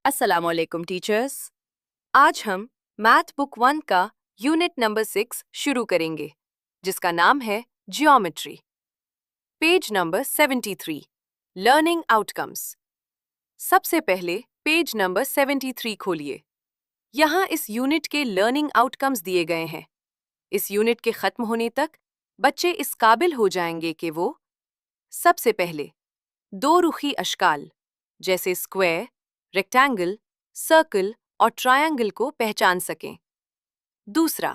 अस्सलामुअलैकुम टीचर्स। आज हम मैथ बुक 1 का यूनिट नंबर 6 शुरू करेंगे, जिसका नाम है geometry. Page number 73, learning outcomes. सबसे पहले पेज नंबर 73 खोलिए। यहाँ इस यूनिट के लर्निंग आउटकम्स दिए गए हैं। इस यूनिट के खत्म होने तक बच्चे इस काबिल हो जाएंगे कि वो सबसे पहले दो रुखी अशकाल जैसे स्क्वायर, रेक्टेंगल, सर्कल और ट्रायंगल को पहचान सकें। दूसरा,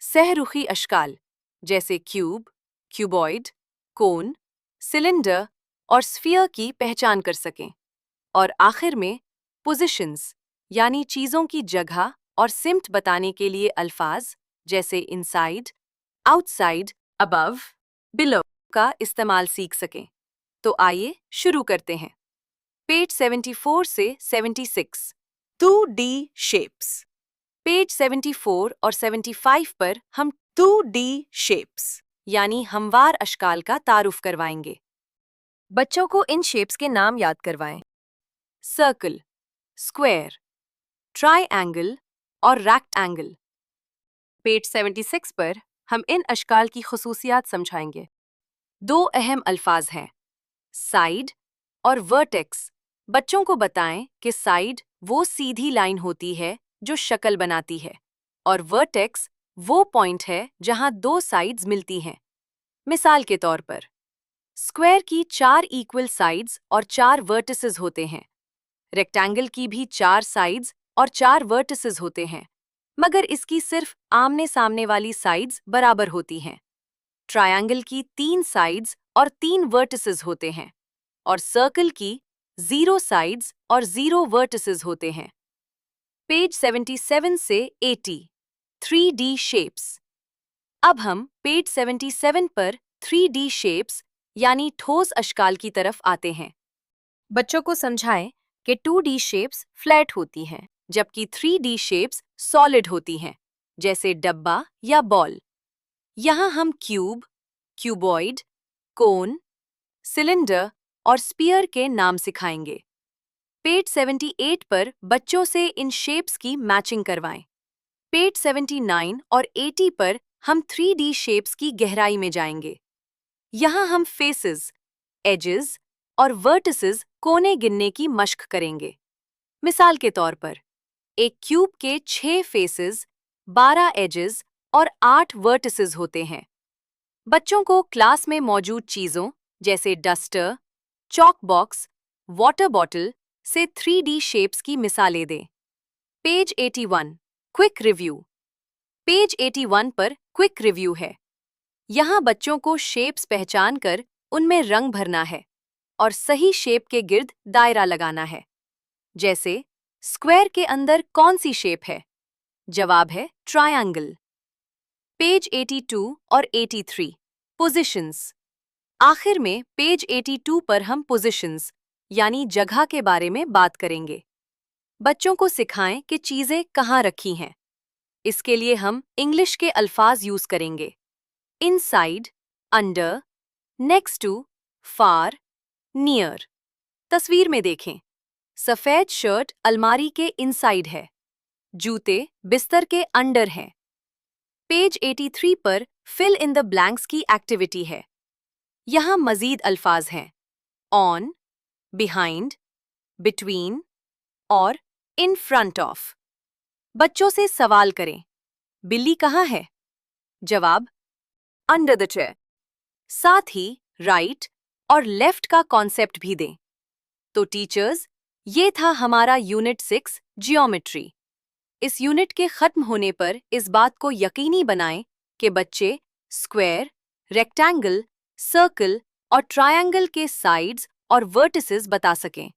सहरुखी अशकाल जैसे क्यूब, क्यूबॉइड, कोन, सिलेंडर और स्फीयर की पहचान कर सकें। और आखिर में पोजीशंस यानी चीज़ों की जगह और सिमट बताने के लिए अल्फाज जैसे इनसाइड, आउटसाइड, अबव, बिलो का इस्तेमाल सीख सकें। तो आइए शुरू करते हैं। पेज 74 से 76, 2D शेप्स। पेज 74 और 75 पर हम 2D शेप्स यानी हमवार अशकाल का तारुफ करवाएंगे। बच्चों को इन शेप्स के नाम याद करवाएं। सर्कल, स्क्वायर, ट्रायंगल और रेक्टेंगल। पेज 76 पर हम इन अशकाल की खुसूसियात समझाएंगे। दो अहम अल्फाज हैं, साइड और वर्टेक्स। बच्चों को बताएं कि साइड वो सीधी लाइन होती है जो शक्ल बनाती है और वर्टेक्स वो पॉइंट है जहां दो साइड्स मिलती हैं। मिसाल के तौर पर, स्क्वायर की 4 इक्वल साइड्स और 4 वर्टिसेस होते हैं। रेक्टेंगल की भी 4 साइड्स और 4 वर्टिसेस होते हैं, मगर इसकी सिर्फ आमने सामने वाली साइड्स बराबर होती हैं। ट्रायंगल की 3 साइड्स और 3 वर्टिसेस होते हैं और सर्कल की 0 साइड्स और 0 वर्टिसेस होते हैं। पेज 77 से 80, 3D शेप्स। अब हम पेज 77 पर 3D शेप्स यानी ठोस अशकाल की तरफ आते हैं। बच्चों को समझाएं कि 2D शेप्स फ्लैट होती हैं, जबकि 3D शेप्स सॉलिड होती हैं, जैसे डब्बा या बॉल। यहाँ हम क्यूब, क्यूबॉइड, कोन, सिलेंडर और स्पीयर के नाम सिखाएंगे। पेज 78 पर बच्चों से इन शेप्स की मैचिंग करवाएं। पेज 79 और 80 पर हम 3D शेप्स की गहराई में जाएंगे। यहाँ हम फेसेस, एजेस और वर्टिसेस कोने गिनने की मश्क करेंगे। मिसाल के तौर पर, एक क्यूब के 6 फेसेस, 12 एजेस और 8 वर्टिसेस होते हैं। बच्चों को क्लास में मौजूद चीज़ों जैसे duster, chalk box, water bottle से 3D शेप्स की मिसालें दें। Page 81, quick review. पेज 81 पर क्विक रिव्यू है। यहाँ बच्चों को शेप्स पहचान कर उनमें रंग भरना है और सही शेप के गिर्द दायरा लगाना है। जैसे स्क्वायर के अंदर कौन सी शेप है? जवाब है ट्रायंगल। पेज 82 और 83, पोजीशंस। आखिर में पेज 82 पर हम पोजीशंस यानी जगह के बारे में बात करेंगे। बच्चों को सिखाएं कि चीज़ें कहाँ रखी हैं। इसके लिए हम इंग्लिश के अल्फाज यूज करेंगे। Inside, under, next to, far, near. तस्वीर में देखें, सफ़ेद शर्ट अलमारी के इनसाइड है, जूते बिस्तर के अंडर हैं। पेज 83 पर फिल इन द ब्लैंक्स की एक्टिविटी है। यहाँ मज़ीद अल्फाज हैं, ऑन, बिहाइंड, बिटवीन और इन फ्रंट ऑफ। बच्चों से सवाल करें, बिल्ली कहाँ है? जवाब, अंडर द चेयर। साथ ही राइट और लेफ्ट का कॉन्सेप्ट भी दें। तो टीचर्स, ये था हमारा यूनिट 6 जियोमेट्री। इस यूनिट के खत्म होने पर इस बात को यकीनी बनाएं कि बच्चे स्क्वायर, रेक्टेंगल, सर्कल और ट्रायंगल के साइड्स और वर्टिसेस बता सकें,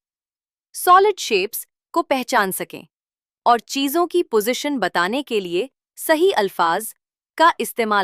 सॉलिड शेप्स को पहचान सकें और चीज़ों की पोजीशन बताने के लिए सही अल्फाज का इस्तेमाल